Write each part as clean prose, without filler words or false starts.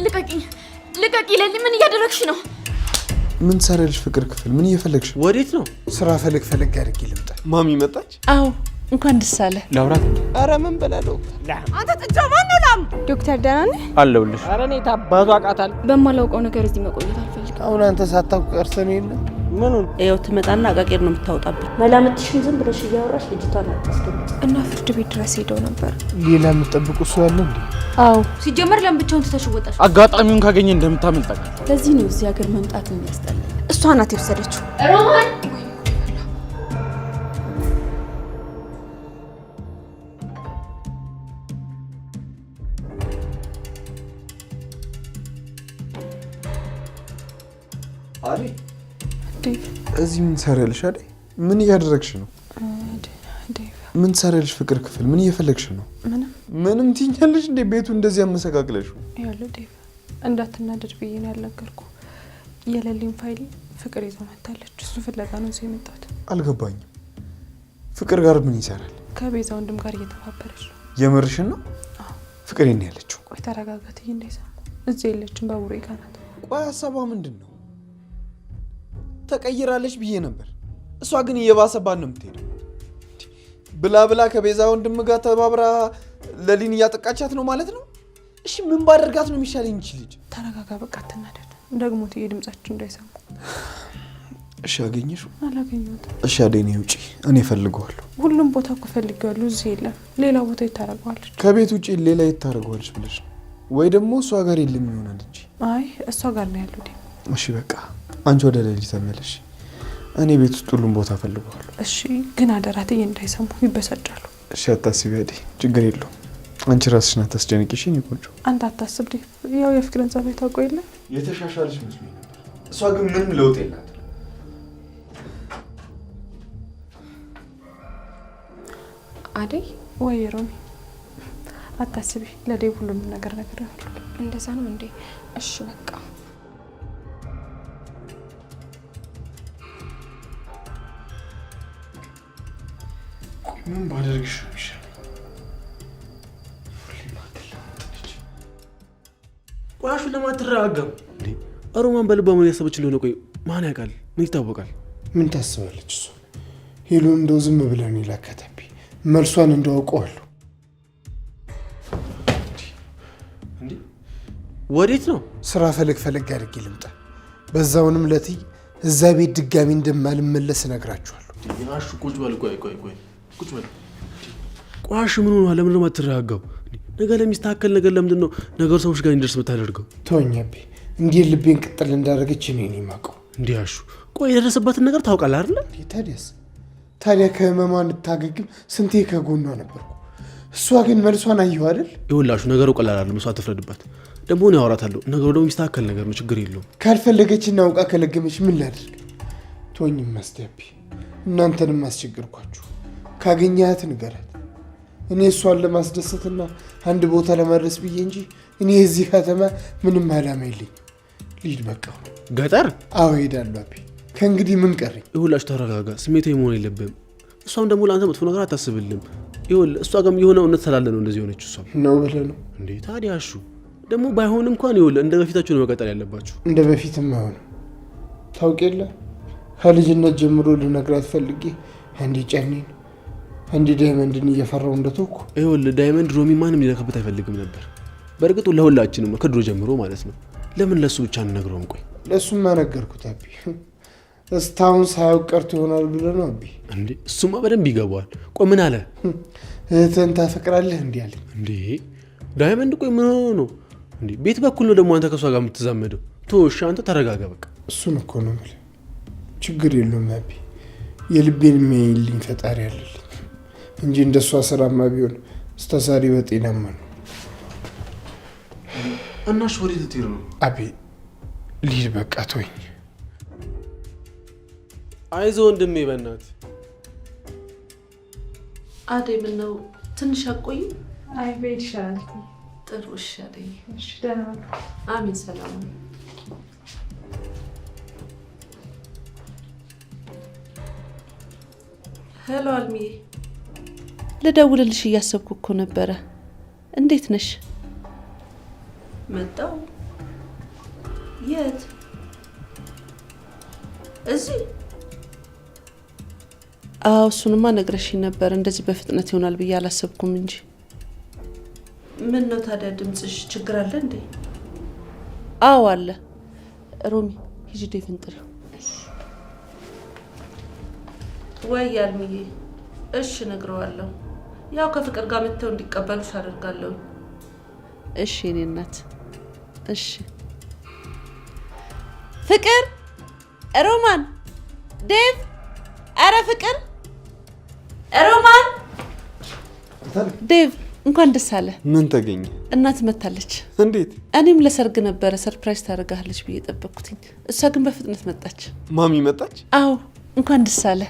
ልቀቂ ለሊ ምን እያደረግሽ ነው? ምን ሰረልሽ ፍቅር ክፍል ምን እየፈለግሽ? ወዴት ነው? ስራ ፈለግ አድርጊ ልምጣ። ማሚ መጣች? አዎ እንኳን ደስ አለ። ላውራት። ኧረ ምን በላለው? አንተ ጥጃ ማን ነው? ላም ዶክተር ደህና ነህ? አለሁልሽ። ኧረ እኔ ታባቱ አቃታል። በማላውቀው ነገር እዚህ መቆየት አልፈልግም። አሁን አንተ ሳታውቅ ቀርተን የለ ምኑን? ይኸው ትመጣና አቃቄር ነው የምታወጣብኝ። መላምትሽን ዝም ብለሽ እያወራሽ ልጅቷን አታስደምጪ። እና ፍርድ ቤት ድረስ ሄደው ነበር። ሌላ የምትጠብቁ እሱ ያለ እንዴ? አዎ ሲጀመር ለምን ብቻውን ትተሽ ወጣሽ? አጋጣሚውን ካገኘ እንደምታመልጣት። ለዚህ ነው እዚህ ሀገር መምጣት የሚያስጠላ። እሷ ናት የወሰደችው። ሮማን አሪ እዚህ ምን ሰራልሽ? አይደል ምን እያደረግሽ ነው? ምን ሰራልሽ? ፍቅር ክፍል ምን እየፈለግሽ ነው? ምንም ትኛለሽ እንዴ? ቤቱ እንደዚህ አመሰቃቅለሽ ያለው ዴቭ እንዳትናደድ ብዬ ነው ያልነገርኩ። የለሊን ፋይል ፍቅር ይዞ መጣለች። እሱ ፍለጋ ነው እዚህ የመጣሁት። አልገባኝም። ፍቅር ጋር ምን ይሰራል? ከቤዛ ወንድም ጋር እየተባበረች ነው። የምርሽን ነው? ፍቅር የኔ ያለችው? ቆይ ተረጋጋት። እንዳይሰሙ እዚህ የለችም። በቡሬ ጋር ናት። ቆይ ሀሳቧ ምንድን ነው? ተቀይራለች ብዬ ነበር። እሷ ግን እየባሰባት ነው የምትሄደው። ብላ ከቤዛ ወንድም ጋር ተባብራ ለሊን እያጠቃቻት ነው ማለት ነው። እሺ ምን ባደርጋት ነው የሚሻለኝ? እንቺ ልጅ ተረጋጋ። በቃ አትናደድ። ደግሞ ትዬ ድምጻችን እንዳይሰሙ። እሺ አገኘሽው? አላገኘሁትም። እሺ አደኔ ውጪ፣ እኔ ፈልገዋለሁ። ሁሉም ቦታ እኮ ፈልጌዋለሁ። እዚህ የለም። ሌላ ቦታ ይታረገዋለች። ከቤት ውጪ ሌላ ይታረገዋለች ብለሽ ነው ወይ? ደግሞ እሷ ጋር የለም ይሆናል እንጂ። አይ እሷ ጋር ነው ያለው። እሺ በቃ አንቺ ወደ ሌሊት ተመለሽ። እኔ ቤት ውስጥ ሁሉም ቦታ ፈልገዋለሁ። እሺ ግን አደራ ትዬ እንዳይሰሙ፣ ይበሳጫሉ። እሺ አታስቢ አዴ፣ ችግር የለውም። አንቺ ራስሽን አታስጨንቂሽ። እኔ ቆንጆ አንተ አታስብ። ያው የፍቅርን ጸባይ ታውቀው የለ የተሻሻለች መስሎኝ ነበር። እሷ ግን ምንም ለውጥ የላት። አደይ ወይ ሮሚ አታስቢ። ለዴቭ ሁሉንም ነገር ነግሬዋለሁ። እንደዛ ነው እንዴ? እሺ በቃ ምን ባደርግሽ ነው የሚሻለው? ቆያሹ ለማትረጋጋም እንዴ? ሮማን በልቧ ምን ያሰበች እንደሆነ ቆይ ማን ያውቃል? ምን ይታወቃል? ምን ታስባለች እሷ? ሄሎ እንደው ዝም ብለን ይላከተብኝ መልሷን እንዳውቀዋለሁ። እንዴ ወዴት ነው? ስራ ፈለግ አድርጌ ልምጣ። በዛውንም ለትይ እዛ ቤት ድጋሚ እንደማልመለስ እነግራችኋለሁ። ያሹ ቁጭ በል። ቆይ ቁጭ በል። ቆያሹ ምን ሆኗል? ለምን ነው የማትረጋጋው? ነገ ለሚስተካከል ነገር ለምንድን ነው ነገሩ ሰዎች ጋር እንዲደርስ የምታደርገው? ተወኛቤ እንዲህ ልቤን ቅጥል እንዳደረገች እኔ ነኝ የማውቀው። እንዲህ ያሹ ቆይ የደረሰባትን ነገር ታውቃለህ አይደል? ታዲያ ከህመሟ እንድታገግም ስንቴ ከጎኗ ነበርኩ። እሷ ግን መልሷን አየሁ አይደል? ይኸውላሹ ነገሩ ቀላል አይደለም። እሷ አትፍረድባት። ደግሞ እኔ አወራታለሁ። ነገሩ ደግሞ የሚስተካከል ነገር ነው። ችግር የለውም። ካልፈለገችና አውቃ ከለገመች ምን ላድርግ? ተወኝም ማስቲያቤ፣ እናንተንም አስቸገርኳችሁ። ካገኘሃት ንገራት። እኔ እሷን ለማስደሰትና አንድ ቦታ ለማድረስ ብዬ እንጂ እኔ እዚህ ከተማ ምንም ዓላማ የለኝ። ልሂድ በቃ። ገጠር? አዎ እሄዳለሁ አቤ። ከእንግዲህ ምን ቀረኝ? ይኸውላችሁ ተረጋጋ። ስሜታዊ መሆን የለብህም። እሷም ደግሞ ለአንተ መጥፎ ነገር አታስብልም። ይኸውልህ እሷ ጋርም የሆነ እውነት ስላለ ነው እንደዚህ ሆነች። እሷም ነው ብለህ ነው እንዴ? ታዲያ እሺ ደግሞ ባይሆን እንኳን ይኸውልህ እንደ በፊታችሁ ነው መቀጠል ያለባችሁ። እንደ በፊትም አይሆንም። ታውቅ የለ ከልጅነት ጀምሮ ልነግራት ፈልጌ አንዴ ጨኔን አንዴ ዳይመንድን እየፈራው እንደተውኩ። ይኸውልህ ዳይመንድ ሮሚ ማንም ሊነካበት አይፈልግም ነበር። በእርግጡ ለሁላችንም ነው ከድሮ ጀምሮ ማለት ነው። ለምን ለሱ ብቻ እንነግረውም? ቆይ ለሱማ ነገርኩት አቢ። እስታሁን ሳያውቅ ቀርቶ ይሆናል ብለህ ነው አቢ? እንዴ እሱማ በደንብ ይገባዋል። ቆይ ምን አለ? እህትህን ታፈቅራለህ እንዴ አለኝ። እንዴ ዳይመንድ ቆይ ምን ሆኖ ነው እንዴ? ቤት በኩል ነው ደግሞ አንተ ከሷ ጋር የምትዛመደው? ተወሽ አንተ ተረጋጋ በቃ። እሱን እኮ ነው የምልህ። ችግር የለውም አቢ። የልቤን የሚያይልኝ ፈጣሪ አለልኝ እንጂ እንደሷ ስራማ ቢሆን ስተሳሪ በጤናማ ነው። እናሽ ወዴት ልትሄድ ነው? አቢ ልሂድ በቃ ተወኝ። አይዞህ ወንድሜ በእናትህ። አደይ ምን ነው ትንሽ አቆይ? አይ ቤት ይሻላል። ጥሩ እሺ አደይ። እሺ ደህና ነው። አሜን ሰላም። ሄሎ አልሚዬ። ልደውልልሽ እያሰብኩ እኮ ነበረ። እንዴት ነሽ? መጣው የት? እዚህ? አዎ እሱንማ ነግረሽኝ ነበር። እንደዚህ በፍጥነት ይሆናል ብዬ አላሰብኩም እንጂ። ምን ነው ታዲያ ድምፅሽ ችግር አለ እንዴ? አዎ አለ። ሮሚ ሂጂ ዴቭን ጥሪው። ወይ አልሚዬ፣ እሺ እነግረዋለሁ። ያው ከፍቅር ጋር መተው እንዲቀበሉሽ አደርጋለሁ። እሺ የኔ እናት እሺ። ፍቅር፣ ሮማን፣ ዴቭ፣ አረ ፍቅር፣ ሮማን፣ ዴቭ እንኳን ደስ አለ። ምን ተገኘ? እናት መታለች። እንዴት? እኔም ለሰርግ ነበረ ሰርፕራይዝ ታደርጋለች ብዬ ጠበቅኩትኝ። እሷ ግን በፍጥነት መጣች። ማሚ መጣች? አዎ እንኳን ደስ አለ።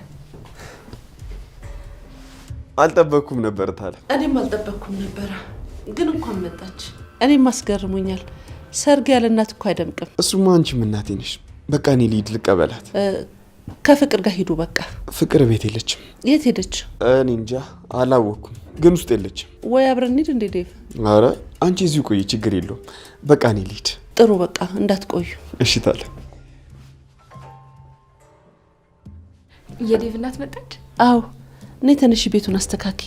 አልጠበቅኩም ነበር ታለ። እኔም አልጠበቅኩም ነበረ፣ ግን እንኳን መጣች። እኔም አስገርሞኛል። ሰርግ ያለ እናት እኮ አይደምቅም። እሱማ አንቺም እናቴ ነሽ። በቃ እኔ ልሂድ ልቀበላት። ከፍቅር ጋር ሂዱ በቃ። ፍቅር ቤት የለችም። የት ሄደች? እኔ እንጃ አላወቅኩም፣ ግን ውስጥ የለችም። ወይ አብረን እንሂድ እንዴ ዴቭ? አረ አንቺ እዚሁ ቆይ፣ ችግር የለውም። በቃ እኔ ልሂድ። ጥሩ በቃ እንዳትቆዩ። እሺ ታለ። የዴቭ እናት መጣች? አዎ እኔ ተነሽ ቤቱን አስተካኪ።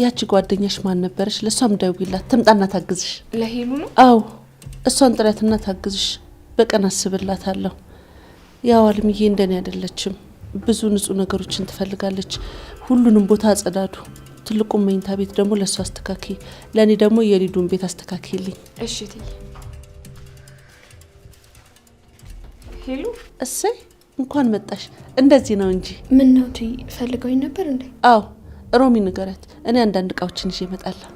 ያቺ ጓደኛሽ ማን ነበረች? ለሷም ደውይላት ትምጣና ታግዝሽ። ለሄሉ ነው? አዎ እሷን ጥሪያትና ታግዝሽ። በቀን አስብላታለሁ። ያው አልምዬ እንደኔ አይደለችም። ብዙ ንጹህ ነገሮችን ትፈልጋለች። ሁሉንም ቦታ አጸዳዱ። ትልቁን መኝታ ቤት ደግሞ ለሷ አስተካኪ። ለኔ ደግሞ የሊዱን ቤት አስተካኪልኝ። እሺ ትይ። ሄሉ እሰይ እንኳን መጣሽ። እንደዚህ ነው እንጂ። ምን ነው ትይ? ፈልገውኝ ነበር እንዴ? አዎ ሮሚ ንገረት። እኔ አንዳንድ እቃዎችን ይዤ እመጣለሁ።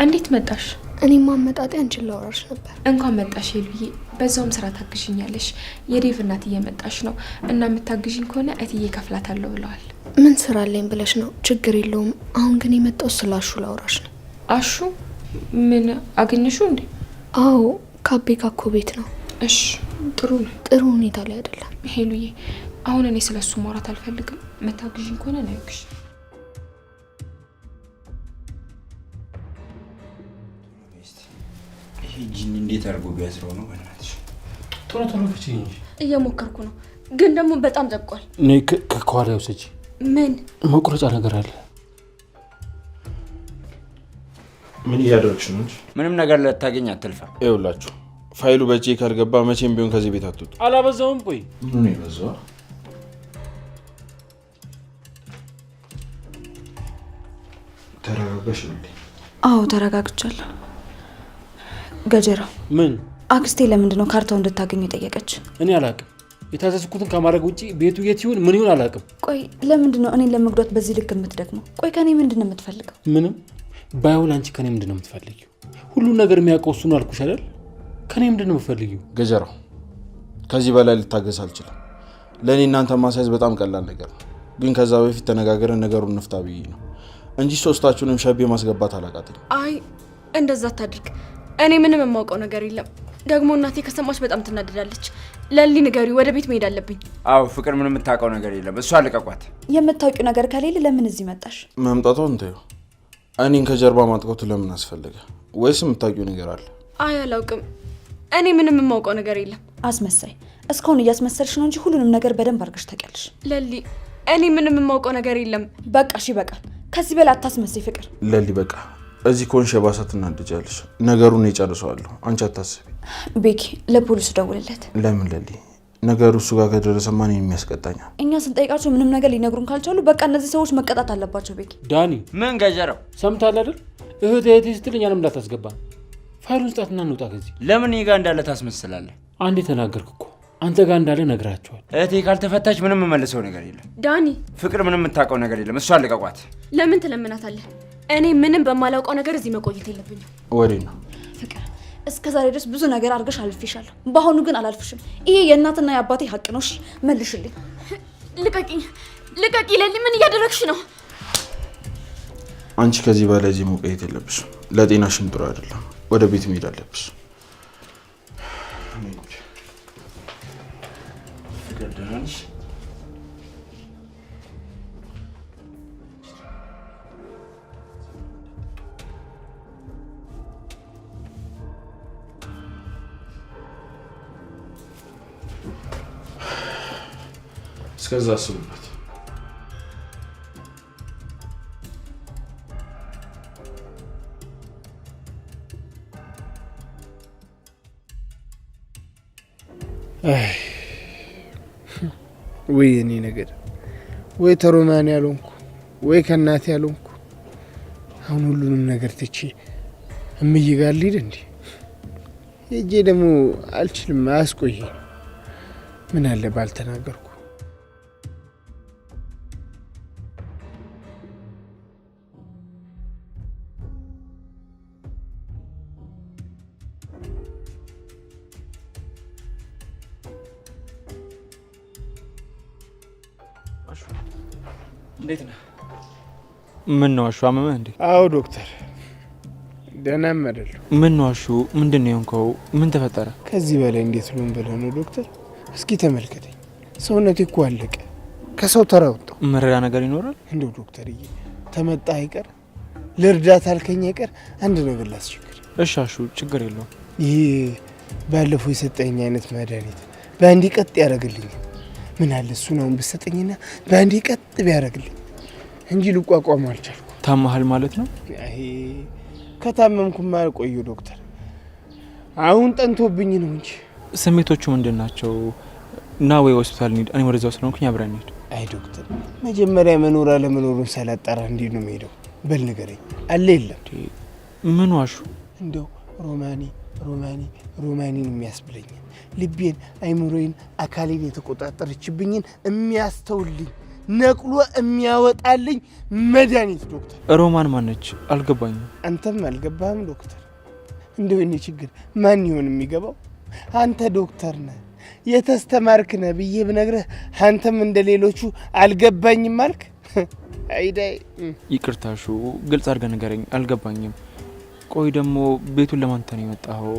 እንዴት መጣሽ? እኔማ አመጣጤ አንቺን ላወራሽ ነበር። እንኳን መጣሽ ሄሉዬ። በዛውም ስራ ታግዥኛለሽ። የዴቭ እናት እየመጣች ነው እና የምታግዥኝ ከሆነ እትዬ ከፍላታለሁ ብለዋል። ምን ስራ አለኝ ብለሽ ነው? ችግር የለውም። አሁን ግን የመጣው ስለ አሹ ላወራሽ ነው። አሹ? ምን አገኘሹ እንዴ? አዎ ካቤ ካኮ ቤት ነው። እሺ ጥሩ ነው። ጥሩ ሁኔታ ላይ አይደለም ሄሉዬ። አሁን እኔ ስለሱ ማውራት አልፈልግም። መታግዥኝ ከሆነ ነው ያግሽ። ጂኒ እንዴት አድርጎ ቢያስረው ነው? በእናትሽ ቶሎ ቶሎ ፍቺ እንጂ። እየሞከርኩ ነው፣ ግን ደግሞ በጣም ጠብቋል። እኔ ከኋላ ውሰጂ። ምን መቁረጫ ነገር አለ? ምን እያደረግሽ ነው? ምንም ነገር ልታገኝ አትልፋ። ይኸውላችሁ ፋይሉ በእጄ ካልገባ መቼም ቢሆን ከዚህ ቤት አትወጡ። አላበዛውም? ቆይ ምን ነው የበዛው? ተረጋጋሽ እንዴ? አዎ ተረጋግቻለሁ። ገጀራ ምን? አክስቴ ለምንድን ነው ካርታው እንድታገኙ የጠየቀች? እኔ አላቅም። የታዘዝኩትን ከማድረግ ውጪ ቤቱ የት ይሁን ምን ይሁን አላቅም። ቆይ ለምንድን ነው እኔን ለመግዷት በዚህ ልክ የምትደግመው? ቆይ ከኔ ምንድን ነው የምትፈልገው? ምንም ባይሆን አንቺ ከኔ ምንድን ነው የምትፈልጊው? ሁሉን ነገር የሚያውቀው እሱ ነው አልኩሽ አይደል? ከኔ ምንድን ነው የምትፈልጊው? ገጀራው ከዚህ በላይ ልታገስ አልችልም። ለእኔ እናንተ ማሳየት በጣም ቀላል ነገር ነው፣ ግን ከዛ በፊት ተነጋግረን ነገሩን እንፍታ ብዬ ነው እንጂ ሶስታችሁንም ሸቤ ማስገባት አላቃተኝ። አይ እንደዛ አታድርግ። እኔ ምንም የማውቀው ነገር የለም። ደግሞ እናቴ ከሰማች በጣም ትናደዳለች። ለሊ ንገሪ፣ ወደ ቤት መሄድ አለብኝ። አዎ ፍቅር ምንም የምታውቀው ነገር የለም። እሷ ልቀቋት። የምታውቂው ነገር ከሌለ ለምን እዚህ መጣሽ? መምጣቷን እንተው። እኔን ከጀርባ ማጥቆቱ ለምን አስፈለገ? ወይስ የምታውቂው ነገር አለ? አይ አላውቅም። እኔ ምንም የማውቀው ነገር የለም። አስመሳይ! እስካሁን እያስመሰልሽ ነው እንጂ ሁሉንም ነገር በደንብ አድርገሽ ታውቂያለሽ። ለሊ እኔ ምንም የማውቀው ነገር የለም። በቃ እሺ ይበቃል። ከዚህ በላይ አታስመስይ ፍቅር። ለሊ በቃ እዚህ ኮንሽ ባሳ ትናደጃለሽ። ነገሩን እጨርሰዋለሁ፣ አንቺ አታስቢ። ቤኪ ለፖሊስ ደውልለት። ለምን ለሊ? ነገሩ እሱ ጋር ከደረሰ ማን የሚያስቀጣኛል? እኛ ስንጠይቃቸው ምንም ነገር ሊነግሩን ካልቻሉ በቃ እነዚህ ሰዎች መቀጣት አለባቸው። ቤኪ ዳኒ ምን ገጀራው ሰምታል አይደል? እህቴ ስትልኝ አለም እንዳታስገባ። ፋይሉን ስጣትና እንውጣ ከዚህ። ለምን እኔ ጋር እንዳለ ታስመስላለህ? አንዴ ተናገርክ እኮ አንተ ጋር እንዳለ ነግራቸዋል። እህቴ ካልተፈታች ምንም የምመልሰው ነገር የለም። ዳኒ ፍቅር ምንም የምታውቀው ነገር የለም። እሷን ልቀቋት። ለምን ትለምናታለህ? እኔ ምንም በማላውቀው ነገር እዚህ መቆየት የለብኝም። ወሬ ነው ፍቅር። እስከ ዛሬ ድረስ ብዙ ነገር አድርገሽ አልፌሻለሁ። በአሁኑ ግን አላልፍሽም። ይሄ የእናትና የአባቴ ሀቅ ነው። እሺ መልሽልኝ። ልቀቂኝ፣ ልቀቂ። ለሊ ምን እያደረግሽ ነው? አንቺ ከዚህ በላይ እዚህ መቆየት የለብሽም። ለጤናሽም ጥሩ አይደለም። ወደ ቤት መሄድ አለብሽ። ፍቅር ደህና ነሽ? እስከዛ አስቡበት። ወይ እኔ ነገር ወይ ተሮማን ያልሆንኩ ወይ ከእናቴ ያልሆንኩ አሁን ሁሉንም ነገር ትቼ እምዬ ጋር ልሂድ እንዴ? ሄጄ ደግሞ አልችልም፣ አያስቆይ። ምን አለ ባልተናገርኩ። እንዴት ነህ? ምን ነው አሹ? አመመህ እንዴ? አዎ ዶክተር፣ ደህናም አይደለሁ። ምን ነው አሹ? ምንድን ነው የሆንከው? ምን ተፈጠረ? ከዚህ በላይ እንዴት ልሆን ብለህ ነው ዶክተር? እስኪ ተመልከተኝ፣ ሰውነቴ እኮ አለቀ፣ ከሰው ተራ ወጣሁ። መረዳ ነገር ይኖራል? እንደው ዶክተርዬ ተመጣ አይቀር ልርዳት አልከኝ አይቀር አንድ ነገር ላስቸግር። እሺ አሹ፣ ችግር የለውም። ይህ ባለፈው የሰጠኝ አይነት መድኃኒት በአንዴ ቀጥ ያደርግልኝ። ምን አለ እሱን አሁን ብትሰጠኝና በአንዴ ቀጥ ቢያደርግልኝ እንጂ ልቋቋሙ አልቻልኩ። ታመሃል ማለት ነው? አይ ከታመምኩማ ቆዩ ዶክተር፣ አሁን ጠንቶብኝ ነው እንጂ። ስሜቶቹ ምንድን ናቸው? እና ወይ ሆስፒታል እንሂድ፣ እኔ ወደዛው ስለሆንኩኝ አብረን እንሂድ። አይ ዶክተር፣ መጀመሪያ መኖር አለመኖሩን ሳላጣራ እንዴት ነው የምሄደው? በል ንገረኝ፣ አለ የለም? ምን ዋሹ? እንደው ሮማኒን የሚያስብለኝ ልቤን፣ አይምሮዬን፣ አካሌን የተቆጣጠረችብኝን የሚያስተውልኝ ነቅሎ የሚያወጣልኝ መድኃኒት ዶክተር። ሮማን ማነች? አልገባኝም። አንተም አልገባህም ዶክተር? እንደው እኔ ችግር ማን ይሆን የሚገባው? አንተ ዶክተር ነህ፣ የተስተማርክ ነህ ብዬ ብነግረህ አንተም እንደ ሌሎቹ አልገባኝም አልክ። አይዳይ ይቅርታሹ፣ ግልጽ አድርገህ ንገረኝ፣ አልገባኝም። ቆይ ደግሞ ቤቱን ለማንተ ነው የመጣኸው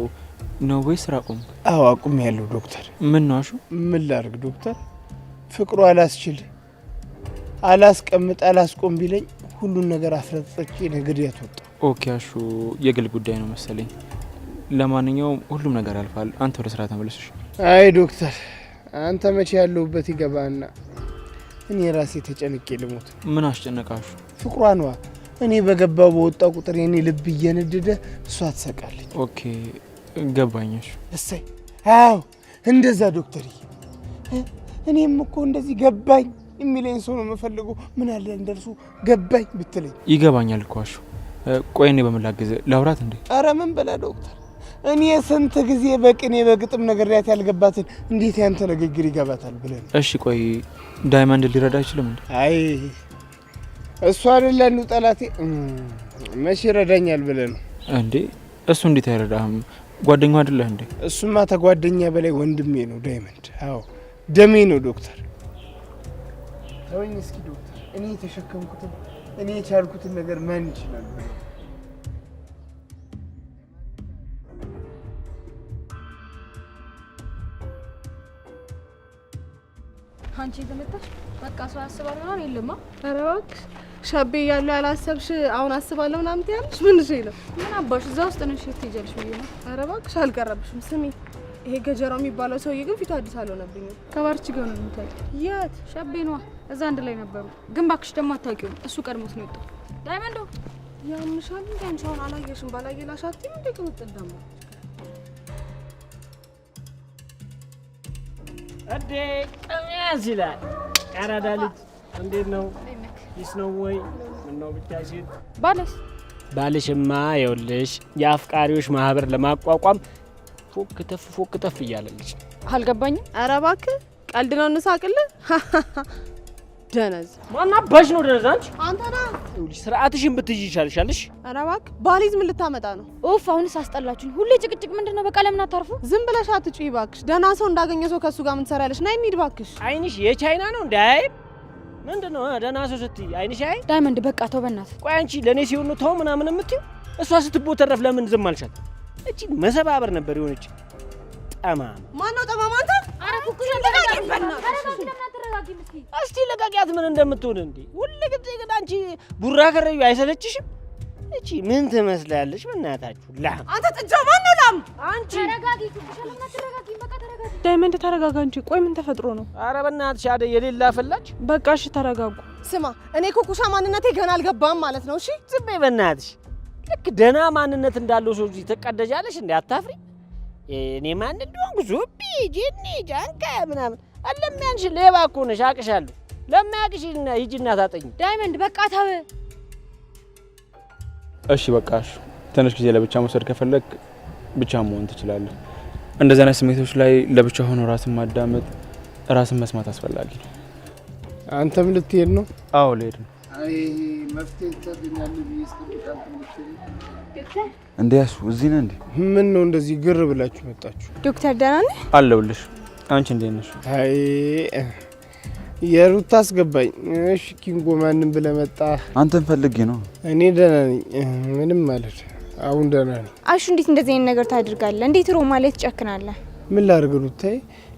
ነው ወይስ ስራ ቆም? አዎ አቁም ያለው ዶክተር። ምን ነው አሹ? ምን ላድርግ ዶክተር? ፍቅሩ አላስችል አላስቀምጥ አላስቆም ቢለኝ ሁሉን ነገር አፍረጥጬ ነገር ያትወጣ። ኦኬ አሹ፣ የግል ጉዳይ ነው መሰለኝ። ለማንኛውም ሁሉም ነገር ያልፋል። አንተ ወደ ስራ ተመለስሽ። አይ ዶክተር፣ አንተ መቼ ያለሁበት ይገባና እኔ ራሴ ተጨንቄ ልሞት። ምን አስጨነቃሹ? ፍቅሯ ነዋ። እኔ በገባው በወጣው ቁጥር የኔ ልብ እየነደደ እሷ ትሰቃለች። ኦኬ ገባኛሽ። እሰይ አዎ እንደዛ ዶክተር። እኔም እኮ እንደዚህ ገባኝ የሚለኝ ሰው ነው የምፈልገው። ምን አለ እንደርሱ ገባኝ ብትለኝ። ይገባኛል እኮ አሹ። ቆይ እኔ በምን ላግዝ? ላውራት እንዴ? ኧረ ምን በላ ዶክተር፣ እኔ ስንት ጊዜ በቅኔ በግጥም ነግሬያት ያልገባትን እንዴት ያንተ ንግግር ይገባታል ብለን። እሺ ቆይ ዳይመንድ ሊረዳ አይችልም እንዴ? አይ እሱ አይደለ አንዱ ጠላቴ፣ መቼ ይረዳኛል ብለህ ነው እንዴ? እሱ እንዴት አይረዳህም? ጓደኛው አይደለህ እንዴ? እሱማ ተጓደኛ በላይ ወንድሜ ነው ዳይመንድ። አዎ ደሜ ነው ዶክተር። ተወኝ እስኪ ዶክተር፣ እኔ የተሸከምኩትን እኔ የቻልኩትን ነገር ማን ይችላል? አንቺ የተመታሽ በቃ ሰው ያስባል ምናምን የለማ። ኧረ እባክሽ ሸቤ እያለሁ ያላሰብሽ አሁን አስባለሁ ምናምን ትያለሽ። ምን እሺ ነው? ምን አባሽ እዛ ውስጥ ነሽ ትሄጃለሽ ብዬ ነው። ኧረ እባክሽ አልቀረብሽም። ስሚ ይሄ ገጀራው የሚባለው ሰውዬ ግን ፊቱ አዲስ አልሆነብኝም። ከባርቺ ጋር ነው የምታይ። የት? ሸቤ ነዋ። እዛ አንድ ላይ ነበሩ። ግን እባክሽ ደግሞ አታውቂውም። እሱ ቀድሞት ነው የወጣው። ዳይመንዶ ያምሻል እንዴ? አንቺ አሁን አላየሽም? ባላየላሻት እንዴ ቅምጥል ደግሞ እንዴ ቀሚያስ ይላል። አራዳ ልጅ እንዴት ነው? ይስ ነው ወይ? ምን ነው ብቻሽን? ባልሽማ ይኸውልሽ የአፍቃሪዎች ማህበር ለማቋቋም ፎክ ተፍ እያለልሽ። አልገባኝም። ኧረ እባክህ ቀልድ ነው እንሳቅልህ። ደነዝ ማናባሽ ነው ደነዝ? አንቺ አንተ ነህ። ይኸውልሽ ስርዓትሽን ብትይዥ ይሻልሻልሽ። ኧረ እባክህ ባሊዝ ምን ልታመጣ ነው? ኡፍ አሁንስ አስጠላችሁኝ። ሁሌ ጭቅጭቅ ምንድነው? በቃ ለምን አታርፉ? ዝም ብለሽ አትጩይ እባክሽ። ደህና ሰው እንዳገኘ ሰው ከሱ ጋር ምን ትሰሪያለሽ? ነይ እንሂድ እባክሽ። አይንሽ የቻይና ነው እንዴ? አይ ምንድነው ደህና ሰው ስትይ አይንሽ? አይ ዳይመንድ በቃ ተው በእናትህ። ቆይ አንቺ ለኔ ሲሆን ነው ተው ምናምን የምትይው? እሷ ስትቦተረፍ ለምን ዝም አልሻት? እቺ መሰባበር ነበር የሆነች ጠማማ። ማነው ጠማማ? አንተ ኧረ ኩኩሽ እስቲ ለቃቂያት ምን እንደምትሆን እንዴ! ሁልጊዜ ግን አንቺ ቡራ ከረዩ አይሰለችሽም? እቺ ምን ትመስላለች? በእናታችሁ ላም። አንተ ጥጃ ማነው ላም? አንቺ ተረጋጊ ኩኩሽ፣ ለምን አትረጋጊ? በቃ ተረጋጊ። ዳይመንድ ተረጋጋ እንጂ። ቆይ ምን ተፈጥሮ ነው? ኧረ በእናትሽ አደይ የሌላ ፈላች። በቃ እሺ ተረጋጉ። ስማ እኔ ኩኩሻ ማንነቴ ገና አልገባም ማለት ነው። እሺ ዝም በይ በእናትሽ። ልክ ደህና ማንነት እንዳለው ሰው እዚህ ትቀደጃለሽ እንዴ? አታፍሪ? እኔ ማን እንደሆንኩ ዙቢ ጂኒ ጃንካ ምናምን አለሚያንሽ ሌባ እኮ ነሽ አቅሻለሁ። ለማያቅሽ ሂጂና ታጠኝ። ዳይመንድ በቃ ተው። እሺ በቃሽ። ትንሽ ጊዜ ለብቻ መውሰድ ከፈለግ ብቻ መሆን ትችላለህ። እንደዚህ አይነት ስሜቶች ላይ ለብቻ ሆኖ ራስን ማዳመጥ፣ ራስን መስማት አስፈላጊ ነው። አንተም ልትሄድ ነው? አዎ ልሄድ ነው። አይ መፍትሄ ታገኛለህ ብዬ እስከምጠብቅ እንዴ ያሱ እዚህ ነህ እንዴ? ምን ነው እንደዚህ ግር ብላችሁ መጣችሁ? ዶክተር ደህና ነህ? አለሁልሽ። አንቺ እንዴት ነሽ? አይ የሩታ አስገባኝ። እሺ ኪንጎ ማንን ብለህ መጣ? አንተን ፈልጌ ነው። እኔ ደህና ነኝ፣ ምንም ማለት አሁን ደህና ነኝ። አሹ እንዴት እንደዚህ አይነት ነገር ታደርጋለህ? እንዴት ሮማ ላይ ትጨክናለህ? ምን ላድርግ ሩታዬ?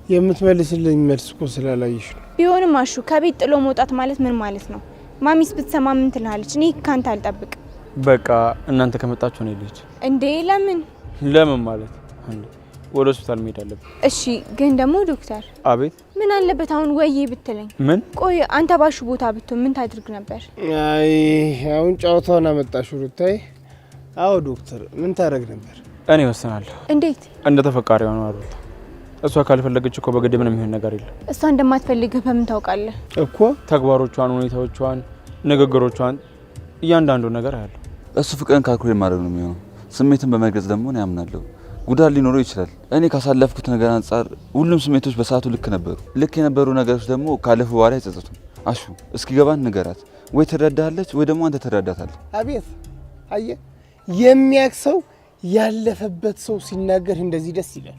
የምትመልስልኝ መልስ እኮ ስላላየሽ ነው። ቢሆንም አሹ ከቤት ጥሎ መውጣት ማለት ምን ማለት ነው? ማሚስ ብትሰማ ምን ትልሃለች? እኔ ካንተ አልጠብቅ። በቃ እናንተ ከመጣችሁ ነው ልጅ እንዴ? ለምን ማለት እንዴ? ወደ ሆስፒታል መሄድ አለብን። እሺ ግን ደግሞ ዶክተር። አቤት። ምን አለበት አሁን ወይዬ ብትለኝ? ምን? ቆይ አንተ ባሹ ቦታ ብትሆን ምን ታድርግ ነበር? አይ አሁን ጨዋታውን አመጣሽ ሩታዬ። አዎ ዶክተር ምን ታደርግ ነበር? እኔ ወስናለሁ። እንዴት? እንደ ተፈቃሪዋ ነው ሩታ። እሷ ካልፈለገች እኮ በግድ ምንም ይሆን ነገር የለም። እሷ እንደማትፈልግህ በምን ታውቃለህ? እኮ ተግባሮቿን፣ ሁኔታዎቿን፣ ንግግሮቿን እያንዳንዱ ነገር አያለሁ። እሱ ፍቅርን ካልኩሌት ማድረግ ነው የሚሆነው። ስሜትን በመግለጽ ደግሞ ነው ያምናለሁ። ጉዳት ሊኖረው ይችላል። እኔ ካሳለፍኩት ነገር አንጻር ሁሉም ስሜቶች በሰዓቱ ልክ ነበሩ። ልክ የነበሩ ነገሮች ደግሞ ካለፉ በኋላ አይጸጸቱም። አሹ እስኪገባን ንገራት። ወይ ትረዳሃለች ወይ ደግሞ አንተ ትረዳታለህ። አቤት አየ የሚያክ ሰው ያለፈበት ሰው ሲናገር እንደዚህ ደስ ይላል።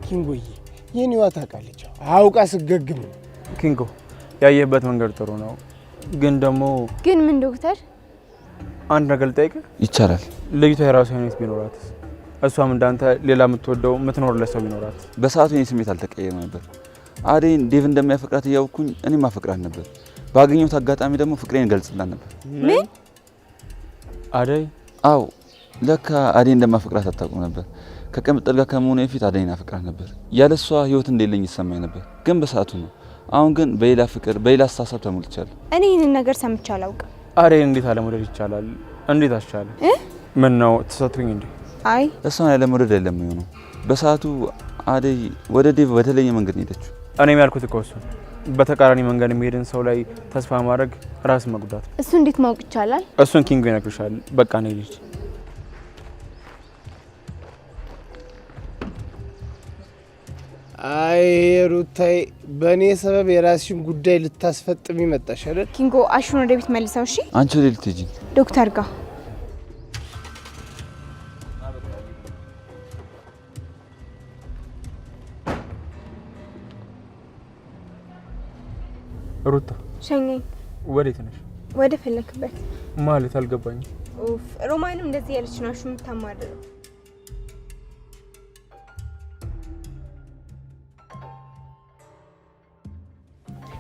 ኪንጎዬ የኔዋ ታውቃለች፣ አውቃ ስገግም ነው። ኪንጎ ያየህበት መንገድ ጥሩ ነው፣ ግን ደግሞ ምን ዶክተር? አንድ ነገር ልጠይቅህ ይቻላል? ልጅቷ የራሷ ህይወት ቢኖራት እሷም እንዳንተ ሌላ የምትወደው የምትኖርለት ሰው ቢኖራት? በሰዓቱ የኔ ስሜት አልተቀየረም ነበር። አደይን ዴቭ እንደሚያፈቅራት እያወቅኩኝ እኔም ማፈቅራት ነበር። ባገኘሁት አጋጣሚ ደግሞ ፍቅሬን ገልጽላት ነበር። ምን? አደይ? አዎ ለካ አደይ እንደማፈቅራት አታውቅም ነበር። ከቀምጠል ጋር ከመሆኑ በፊት አደይን አፈቅራት ነበር። ያለሷ ህይወት እንደሌለኝ ይሰማኝ ነበር፣ ግን በሰዓቱ ነው። አሁን ግን በሌላ ፍቅር በሌላ አስተሳሰብ ተሞልቻለሁ። እኔ ይህንን ነገር ሰምቼ አላውቅም። አደይን እንዴት አለመውደድ ይቻላል? እንዴት አስቻለ? ምን ነው ተሰጥቶኝ እንዴ? አይ እሷን ያለመውደድ አይደለም የሚሆነው። በሰዓቱ አደይ ወደ ዴቭ በተለየ መንገድ ሄደችው። እኔም ያልኩት እኮ እሱን በተቃራኒ መንገድ የሚሄድን ሰው ላይ ተስፋ ማድረግ ራስን መጉዳት። እሱ እንዴት ማወቅ ይቻላል? እሱን ኪንጎ ይነግርሻል። በቃ ነው ልጅ። አይ ሩታዬ በእኔ ሰበብ የራስሽን ጉዳይ ልታስፈጥሚ መጣሽ አይደል? ኪንጎ አሹን ወደ ቤት መልሰው። እሺ አንቺ ወደ ቤት ሂጂ። ዶክተር ጋር ሩታ ሸኘኝ። ወዴት ነሽ? ወደ ፈለክበት ማለት አልገባኝም። ኡፍ ሮማንም እንደዚህ ያለች ነው አሹ የምታማርረው።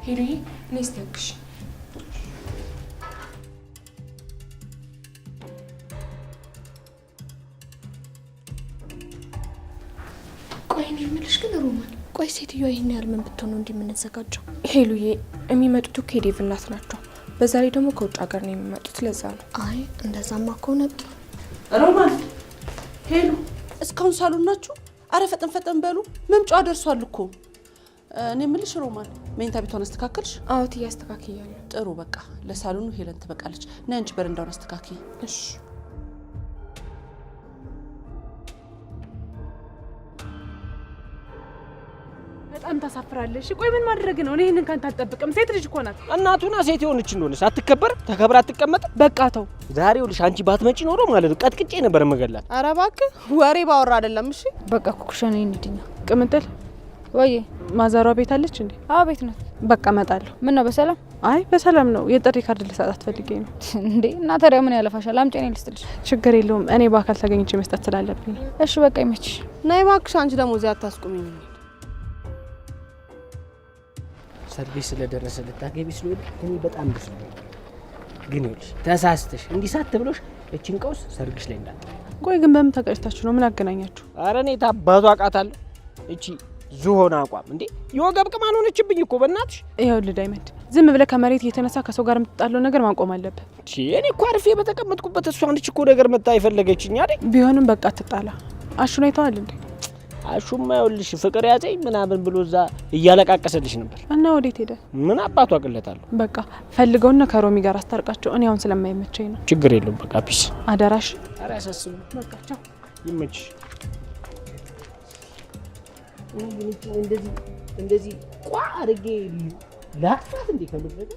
ሄዱዬ እኔ ስተክሽ ቆይ እኔ የምልሽ ግን ሮማን፣ ቆይ ሴትዮዋ ይሄን ያህል ምን ብትሆን ነው እንዲህ የምንዘጋጀው? ሄሉዬ የሚመጡት እኮ የዴቭ እናት ናቸው። በዛ ላይ ደግሞ ከውጭ ሀገር ነው የሚመጡት፣ ለዛ ነው። አይ እንደዛማ ከሆነ ሮማን፣ ሄሉ እስካሁን ሳሎን ናችሁ? አረ ፈጠን ፈጠን በሉ፣ መምጫዋ ደርሷል እኮ። እኔ የምልሽ ሮማን መኝታ ቤቷን አስተካከልሽ? አዎ ትዬ አስተካክያለሁ። ጥሩ በቃ ለሳሎኑ ሄለን ትበቃለች። ነይ አንቺ በረንዳውን አስተካክይ። እሺ በጣም ታሳፍራለሽ። ቆይ ምን ማድረግ ነው? እኔ ይሄንን ካንተ አልጠብቅም። ሴት ልጅ እኮ ናት። እናቱና ሴት የሆነች እንደሆነች አትከበር፣ ተከብራ አትቀመጥ። በቃ ተው። ዛሬው ልሽ አንቺ ባትመጪ ኖሮ ማለት ነው ቀጥቅጬ ነበር መገላት። ኧረ እባክህ ወሬ ባወራ አይደለም። እሺ በቃ ኩኩሻኔ እንሂድኛ። ቅምጥል ወይ ማዘሯ ቤት አለች እንዴ? አዎ ቤት ናት። በቃ እመጣለሁ። ምን ነው በሰላም? አይ በሰላም ነው። የጥሪ ካርድ ልሰጣት ፈልጌ ነው። እንዴ እና ታዲያ ምን ያለፋሻል? አምጪ እኔ ልስጥልሽ። ችግር የለውም። እኔ በአካል ተገኝቼ መስጠት ስላለብኝ። እሺ በቃ ይመችሽ። ነይ እባክሽ። አንቺ ደግሞ እዚያ አታስቁሚኝ። ሰርቪስ ስለደረሰ ልታገቢ ስለሆነ እኔ በጣም ደስ ብሎኝ፣ ግን ይኸውልሽ ተሳስተሽ እንዲህ ሳትብሎሽ እቺን ቀውስ ሰርግሽ ላይ እንዳትል። ቆይ ግን በምን ተቀጭታችሁ ነው? ምን አገናኛችሁ? ኧረ እኔ ታባቱ አውቃታለሁ። እቺ ዝሆን አቋም እንዴ የወገብ ቅማል ሆነችብኝ እኮ በእናትሽ። ይኸውልህ ዳይመንድ ዝም ብለህ ከመሬት እየተነሳ ከሰው ጋር የምትጣለው ነገር ማቆም አለብህ። እቺ እኔ እኮ አርፌ በተቀመጥኩበት እሷ አንቺ እኮ ነገር መታ አይፈለገችኝ አይደል? ቢሆንም በቃ አትጣላ። አሹን አይተዋል እንዴ? አሹማ ይኸውልሽ ፍቅር ያዘኝ ምናምን ብሎ እዛ እያለቃቀሰልሽ ነበር። እና ወዴት ሄደ? ምን አባቱ አቅለታለሁ። በቃ ፈልገውና ከሮሚ ጋር አስታርቃቸው። እኔ አሁን ስለማይመቸኝ ነው። ችግር የለውም በቃ ፒስ። አደራሽ። ኧረ አያሳስብም። በቃ ቻው። ይመችሽ። እንደዚህ ቋ አድርጌ ላጥፋት እንዴ ከምትነገ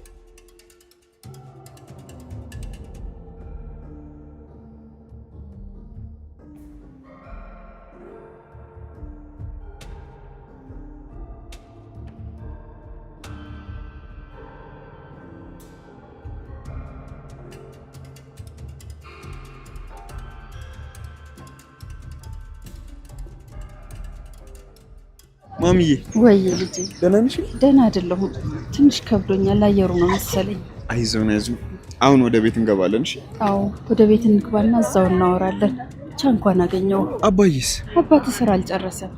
ማሚዬ ወይ ልጄ ደህና ነሽ? ደህና አይደለሁም። ትንሽ ከብዶኛል። አየሩ ነው መሰለኝ። አይዞን አይዞን። አሁን ወደ ቤት እንገባለን። እሺ? አዎ ወደ ቤት እንግባና እዛው እናወራለን። ብቻ እንኳን አገኘው። አባዬስ? አባትህ ስራ አልጨረሰም።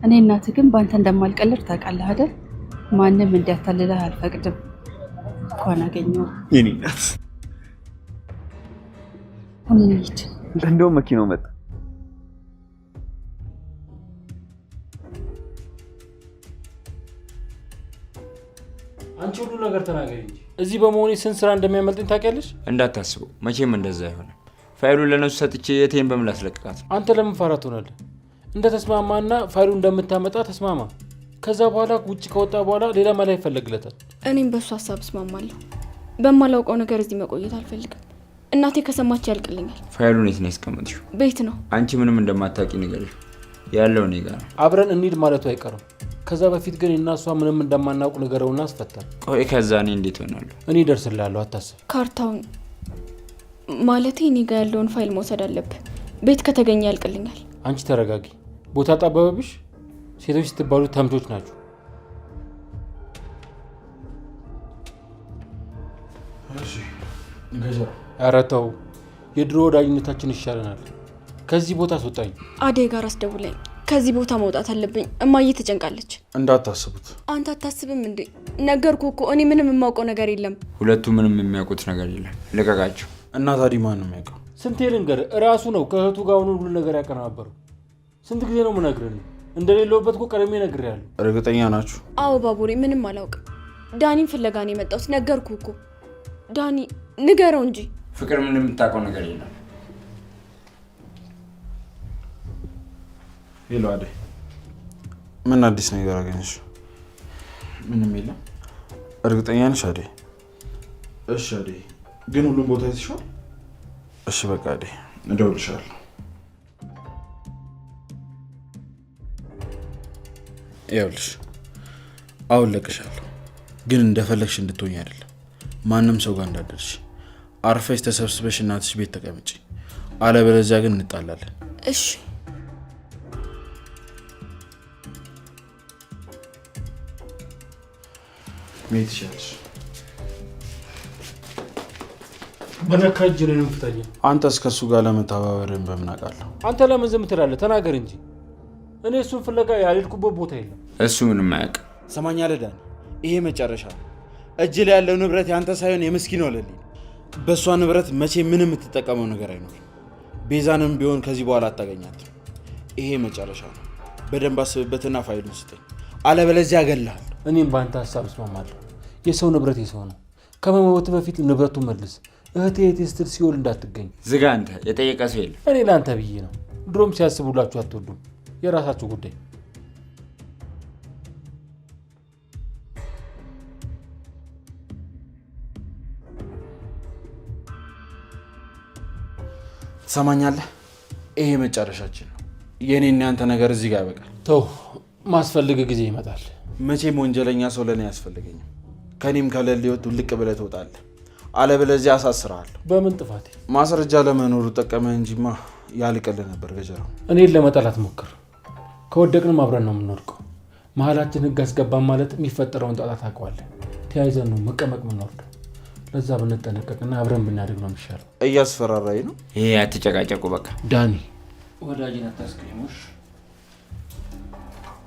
እኔ እናትህ ግን ባንተ እንደማልቀልድ ታውቃለህ አይደል? ማንም እንዲያታልልህ አልፈቅድም። እንኳን አገኘው የኔ እናት። እንሂድ። እንደውም መኪናው መጣ። አንቺ ሁሉ ነገር ተናገሪ እንጂ እዚህ በመሆኔ ስንት ስራ እንደሚያመልጥኝ ታውቂያለሽ? እንዳታስበው፣ መቼም እንደዛ አይሆንም። ፋይሉን ለነሱ ሰጥቼ የቴን በምን ላስለቅቃት? አንተ ለምን ፋራ ትሆናለህ? እንደ ተስማማና ፋይሉ እንደምታመጣ ተስማማ። ከዛ በኋላ ውጭ ከወጣ በኋላ ሌላ መላ ይፈለግለታል። እኔም በሱ ሀሳብ እስማማለሁ። በማላውቀው ነገር እዚህ መቆየት አልፈልግም። እናቴ ከሰማች ያልቅልኛል። ፋይሉን የት ነው ያስቀመጥሽው? ቤት ነው። አንቺ ምንም እንደማታውቂ ንገሪኝ። ያለው እኔ ጋር ነው። አብረን እንሂድ ማለቱ አይቀርም። ከዛ በፊት ግን እና እሷ ምንም እንደማናውቅ ንገረውና አስፈታል። ቆይ ከዛ እኔ እንዴት ሆናለሁ? እኔ እደርስልሃለሁ፣ አታስብ። ካርታውን ማለቴ እኔ ጋር ያለውን ፋይል መውሰድ አለብህ። ቤት ከተገኘ ያልቅልኛል። አንቺ ተረጋጊ። ቦታ ጠበበብሽ? ሴቶች ስትባሉ ተምቾች ናችሁ። ኧረ ተው፣ የድሮ ወዳጅነታችን ይሻለናል። ከዚህ ቦታ አስወጣኝ። አዴ ጋር አስደውለኝ። ከዚህ ቦታ መውጣት አለብኝ። እማዬ ተጨንቃለች። እንዳታስቡት። አንተ አታስብም እንዴ? ነገርኩህ እኮ እኔ ምንም የማውቀው ነገር የለም። ሁለቱ ምንም የሚያውቁት ነገር የለም። ልቀቃቸው። እና ታዲያ ማን ነው የሚያውቀው? ስንቴ ልንገር? እራሱ ነው ከእህቱ ጋር ሆኖ ሁሉ ነገር ያቀናበረው። ስንት ጊዜ ነው የምነግርህ? እንደሌለውበት እኮ ቀድሜ ነግሬሃለሁ። እርግጠኛ ናችሁ? አዎ ባቡሬ፣ ምንም አላውቅም። ዳኒን ፍለጋ ነው የመጣሁት። ነገርኩህ እኮ ዳኒ፣ ንገረው እንጂ። ፍቅር ምንም የምታውቀው ነገር የለም። ሄሎ አደይ፣ ምን አዲስ ነገር አገኘሽ? ምንም የለም። እርግጠኛ ነሽ አደይ? እሺ አደይ፣ ግን ሁሉም ቦታ ይተሻል? እሺ በቃ አደይ፣ እደውልልሻለሁ። ይኸውልሽ አሁን ለቅሻለሁ፣ ግን እንደፈለግሽ እንድትሆኝ አይደለም። ማንም ሰው ጋር እንዳደርሽ አርፈሽ ተሰብስበሽ እናትሽ ቤት ተቀመጪ። አለበለዚያ ግን እንጣላለን። እሺ ሜት ይሻልሽ። በነካ እጅ ነው የምትተኛ። አንተስ ከእሱ ጋር ለመተባበርን በምን አውቃለሁ? አንተ ለምን ዝም ትላለህ? ተናገር እንጂ። እኔ እሱን ፍለጋ ያልሄድኩበት ቦታ የለም። እሱ ምንም አያውቅም። ሰማኛለህ ዳኒ፣ ይሄ መጨረሻ ነው። እጅ ላይ ያለው ንብረት ያንተ ሳይሆን የምስኪን ወለሊ። በእሷ ንብረት መቼ ምንም የምትጠቀመው ነገር አይኖርም። ቤዛንም ቢሆን ከዚህ በኋላ አታገኛትም። ይሄ መጨረሻ ነው። በደንብ አስብበትና ፋይሉን ስጠኝ፣ አለበለዚያ እገልሃለሁ። እኔም በአንተ ሀሳብ እስማማለሁ። የሰው ንብረት የሰው ነው። ከመሞት በፊት ንብረቱን መልስ። እህቴ ስትል ሲኦል እንዳትገኝ። ዝጋ አንተ። የጠየቀ ሰው የለም። እኔ ለአንተ ብዬ ነው። ድሮም ሲያስቡላችሁ አትወዱም። የራሳችሁ ጉዳይ። ትሰማኛለህ? ይሄ መጨረሻችን ነው። የኔና ያንተ ነገር እዚህ ጋር ያበቃል። ተው፣ ማስፈልግ ጊዜ ይመጣል። መቼም ወንጀለኛ ሰው ለእኔ አያስፈልገኝም። ከኔም ከሌለ ህይወት ውልቅ ብለህ ትወጣለህ፣ አለበለዚያ አሳስርሃለሁ። በምን ጥፋቴ? ማስረጃ ለመኖሩ ጠቀመ እንጂማ ያልቅልህ ነበር ገጀራው። እኔን ለመጠላት ሞክር። ከወደቅንም አብረን ነው የምንወድቀው። መሀላችን ህግ አስገባን ማለት የሚፈጠረውን ጣጣ ታውቀዋለህ። ተያይዘን ነው መቀመቅ የምንወርደው። ለዛ ብንጠነቀቅና አብረን ብናደግ ነው የሚሻለው። እያስፈራራኝ ነው። ይሄ አትጨቃጨቁ በቃ። ዳኒ፣ ወዳጅን አታስቀይሙሽ።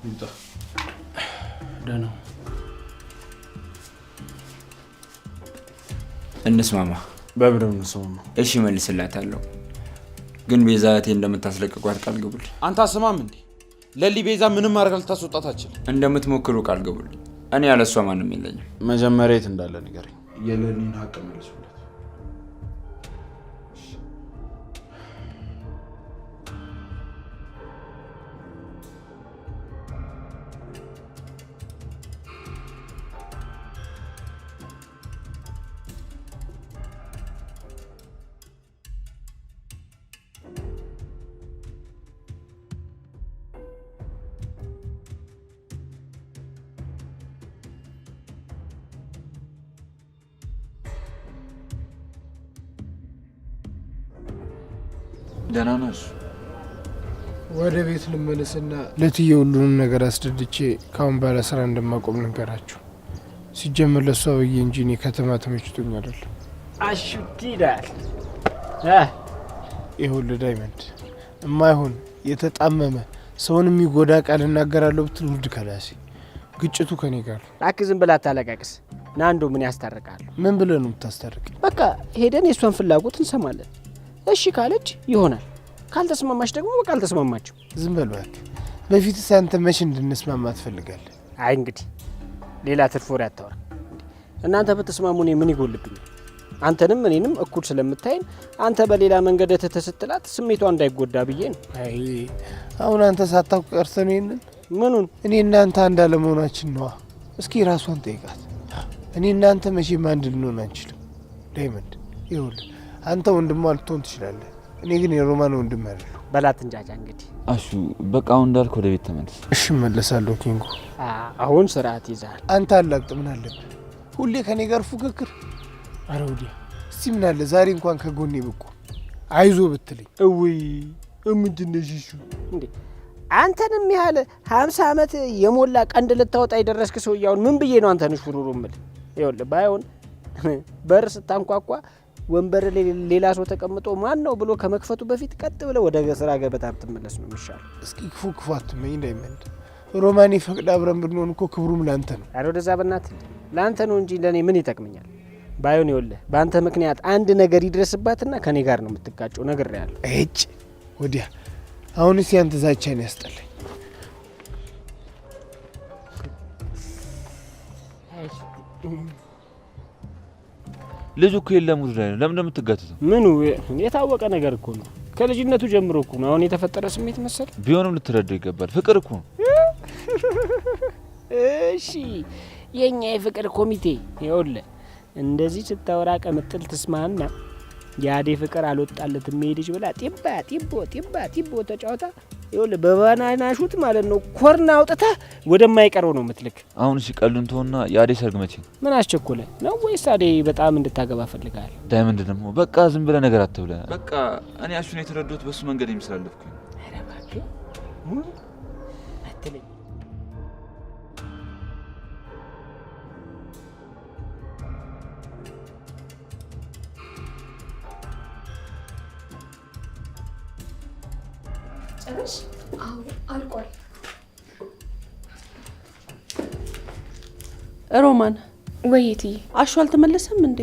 ይምጣ። ደህና እንስማማ። በብረው እንስማማ። እሺ መልስላታለሁ። ግን ቤዛ እህቴ እንደምታስለቅቋት ቃል ግቡልኝ። አንተ አስማም እንዴ? ለሊ ቤዛ ምንም ማድረግ ልታስወጣት አትችልም። እንደምትሞክሩ ቃል ግቡልኝ። እኔ ያለሷ ማንም የለኝም። መጀመሪያ የት እንዳለ ንገረኝ። የለሊን ሀቅ መልሱለት። ደህና ነሽ? ወደ ቤት ልመለስና ለትዬ ሁሉንም ነገር አስደድቼ ካሁን ባለ ስራ እንደማቆም ነገራችሁ። ሲጀመር ለሷ ብዬ እንጂ እኔ ከተማ ተመችቶኝ አይደለም። አሹቲ ይላል። ይኸውልህ ዳይመንድ፣ እማይሆን የተጣመመ ሰውን የሚጎዳ ቃል እናገራለሁ ብትል ውርድ ከላሴ። ግጭቱ ከኔ ጋር ነው። እባክህ ዝም ብላ አታለቃቅስ። ናንዶ ምን ያስታርቃሉ? ምን ብለህ ነው የምታስታርቅ? በቃ ሄደን የእሷን ፍላጎት እንሰማለን። እሺ ካለች ይሆናል፣ ካልተስማማች ደግሞ በቃ አልተስማማችም። ዝም በል እባክህ። በፊትስ አንተ መቼ እንድንስማማ ትፈልጋለህ? አይ እንግዲህ ሌላ ትርፍ ወሬ አታወራ። እናንተ ብትስማሙ እኔ ምን ይጎልብኛል? አንተንም እኔንም እኩል ስለምታይን አንተ በሌላ መንገድ ተተስትላት ስሜቷ እንዳይጎዳ ብዬ ነው። አይ አሁን አንተ ሳታውቅ ቀርተህ ነው ይሄንን? ምኑን? እኔ እናንተ አንድ አለመሆናችን ነዋ። እስኪ ራሷን ጠይቃት። እኔ እናንተ መቼም አንድ ልንሆን አንችልም። ዳይመንድ ይኸውልህ፣ አንተ ወንድሟ ልትሆን ትችላለህ፣ እኔ ግን የሮማን ወንድም አይደለሁ። በላት እንጃጃ። እንግዲህ አሹ በቃ አሁን እንዳልክ ወደ ቤት ተመለስ። እሺ እመለሳለሁ። ኪንጎ አሁን ስርዓት ይዛል። አንተ አላቅጥ ምን አለብህ ሁሌ ከኔ ጋር ፉክክር? አረ ወዲያ እስቲ ምን አለ ዛሬ እንኳን ከጎኔ ብቆ አይዞ ብትለኝ። እውይ እምንድነሽ እንዴ? አንተንም ያህል 50 ዓመት የሞላ ቀንድ ልታወጣ የደረስክ ሰውዬውን ምን ብዬ ነው አንተን ሹሩሩ ምል? ይኸውልህ ባይሆን በር ስታንኳኳ ወንበር ሌላ ሰው ተቀምጦ ማን ነው ብሎ ከመክፈቱ በፊት ቀጥ ብለህ ወደ ስራ ገበታ ብትመለስ ነው የሚሻለው። እስኪ ክፉ ክፉ አትመኝ ዳይመንድ። ሮማኔ ፈቅዳ አብረን ብንሆን እኮ ክብሩም ላንተ ነው። አረ ወደዛ በእናትህ ለአንተ ነው እንጂ ለእኔ ምን ይጠቅመኛል? ባይሆን ይኸውልህ በአንተ ምክንያት አንድ ነገር ይድረስባትና ከኔ ጋር ነው የምትጋጨው። ነግሬሃለሁ። እጭ ወዲያ አሁንስ ያንተ ዛቻን ያስጠላኝ። ልጁ እኮ የለም ሙድ ላይ ነው። ለምን እንደምትጋተተው? ምኑ የታወቀ ነገር እኮ ነው። ከልጅነቱ ጀምሮ እኮ ነው አሁን የተፈጠረ ስሜት መሰል። ቢሆንም ልትረዳው ይገባል። ፍቅር እኮ ነው። እሺ የኛ የፍቅር ኮሚቴ ይኸውልህ እንደዚህ ስታወራ ቀምጥል ትስማና ያዴ ፍቅር አልወጣለትም ሄድሽ ብላ ጢባ ተጫውታ ይኸውልህ በባናና ሹት ማለት ነው ኮርና አውጥታ ወደማይቀረው ነው የምትልክ። አሁን እሺ ቀሉን ተውና የአዴ ሰርግ መቼ ነው? ምን አስቸኮለ ነው ወይስ አዴ በጣም እንድታገባ ፈልጋል? ዳይመንድ ደግሞ በቃ ዝም ብለህ ነገር አትብለ። በቃ እኔ አሹን የተረዱት በሱ መንገድ የሚስላለፍኩኝ። ኧረ እባክህ አትለኝ። ጨረሽ? አዎ አልቋል። ሮማን ወይ እትዬ፣ አሹ አልተመለሰም እንዴ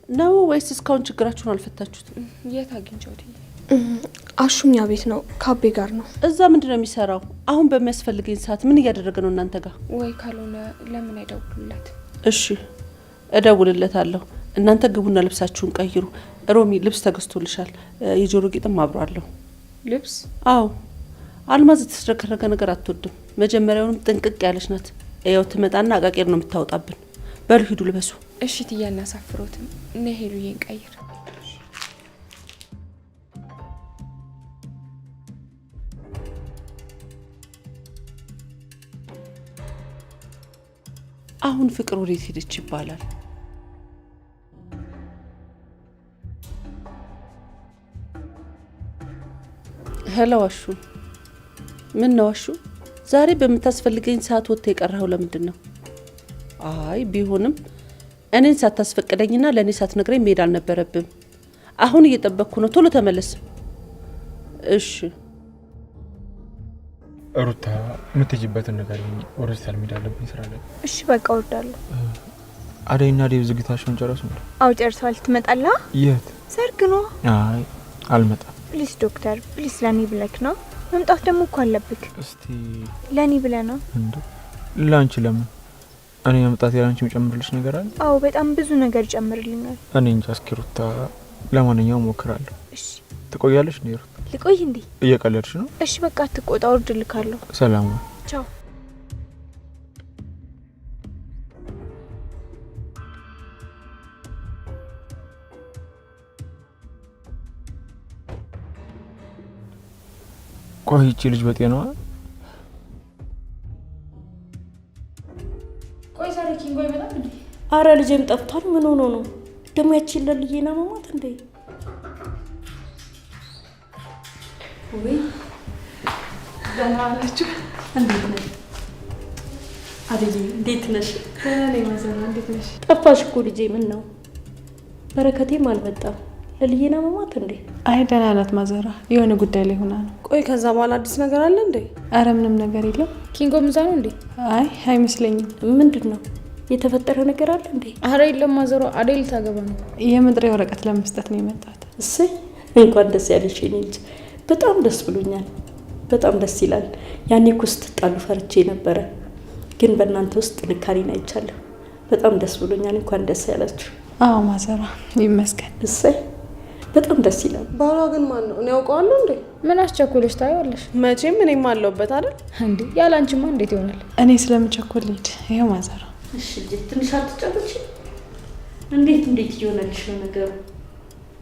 ነው ወይስ እስካሁን ችግራችሁን አልፈታችሁት? የት አግኝቼው እትዬ? አሹ እኛ ቤት ነው፣ ካቤ ጋር ነው። እዛ ምንድን ነው የሚሰራው? አሁን በሚያስፈልገኝ ሰዓት ምን እያደረገ ነው እናንተ ጋር? ወይ ካልሆነ ለምን አይደውሉለት? እሺ እደውልለታለሁ። እናንተ ግቡና ልብሳችሁን ቀይሩ። ሮሚ ልብስ ተገዝቶልሻል፣ የጆሮ ጌጥም አብሮ አለሁ። ልብስ? አዎ አልማዝ የተስረከረከ ነገር አትወድም። መጀመሪያውንም ጥንቅቅ ያለች ናት። ያው ትመጣና አቃቄር ነው የምታወጣብን። በሉ ሂዱ ልበሱ። እሺ ትያ እናሳፍሮትም እነ ሄሉዬን ቀይር። አሁን ፍቅር ወዴት ሄደች ይባላል? ሄሎ አሹ፣ ምን ነው አሹ? ዛሬ በምታስፈልገኝ ሰዓት ወጥተህ የቀረኸው ለምንድን ነው? አይ ቢሆንም እኔን ሳታስፈቅደኝና ለእኔ ሳትነግረኝ መሄድ አልነበረብም። አሁን እየጠበቅኩ ነው፣ ቶሎ ተመለስ። እሺ ሩታ የምትሄጂበትን ነገር ወደ ሆስፒታል መሄድ አለብኝ ስራ ላይ። እሺ በቃ እወርዳለሁ። አደይና ዴቭ ዝግጅታቸውን ጨረሱ እንዴ? አዎ ጨርሰዋል። ትመጣለህ? የት? ሰርግ ነው። አይ አልመጣም። ፕሊስ ዶክተር ፕሊስ፣ ለኔ ብለክ ነው መምጣት ደግሞ እኮ አለብክ። እስቲ ለኔ ብለህ ነው እንዴ? ላንቺ ለምን? እኔ መምጣት ያላንቺ የሚጨምርልሽ ነገር አለ? አዎ በጣም ብዙ ነገር ይጨምርልኛል። እኔ እንጃ። እስኪ ሩታ ለማንኛውም ሞክራለሁ። እሺ ትቆያለሽ እንዴ ሩታ? ልቆይ እንዴ? እየቀለድሽ ነው? እሺ በቃ አትቆጣ፣ እወርድልካለሁ። ሰላም። ቻው። ቆይ ይቺ ልጅ በጤናዋ? ቆይ ዛሬ ኪንጎ ይመጣል እንዴ? አረ ልጄም ጠፍቷል። ምን ሆኖ ነው ደግሞ? ያቺን ለልዬና ማማት እንዴ? ወይ ደህና ናችሁ? እንዴት ነሽ አደይ? እንዴት ነሽ? ደህና ነኝ ማዘሯ። እንዴት ነሽ? ጠፋሽ እኮ ልጄ። ምን ነው በረከቴም አልመጣም። ለልዬና ማማት እንዴ? አይ ደህና ናት ማዘሯ። የሆነ ጉዳይ ላይ ሆና ነው። ቆይ ከዛ በኋላ አዲስ ነገር አለ እንዴ? አረ ምንም ነገር የለም። ኪንጎ ምዛ ነው እንዴ? አይ አይመስለኝም። ምንድን ነው የተፈጠረ ነገር አለ እንዴ? አረ የለም ማዘሯ። አደይ ልታገባ ነው። የመጥሪያ ወረቀት ለመስጠት ነው የመጣት። እሰይ እንኳን ደስ ያለሽ የኔ ልጅ። በጣም ደስ ብሎኛል። በጣም ደስ ይላል። ያኔ እኮ ስትጣሉ ፈርቼ ነበረ፣ ግን በእናንተ ውስጥ ጥንካሬን አይቻለሁ። በጣም ደስ ብሎኛል። እንኳን ደስ ያላችሁ። አዎ ማዘሯ ይመስገን። እሰይ በጣም ደስ ይላል። ባሏ ግን ማን ነው? እኔ ያውቀዋለሁ እንዴ? ምን አስቸኮለሽ? ታየዋለሽ። መቼም እኔም አለሁበት አይደል እንዴ? ያላንቺማ እንዴት ይሆናል? እኔ ስለምቸኮል ልሂድ። ይሄው ማዘሯ። እሺ ልጄ ትንሽ አትጫወቺ? እንዴት እየሆነልሽ ነው ነገሩ?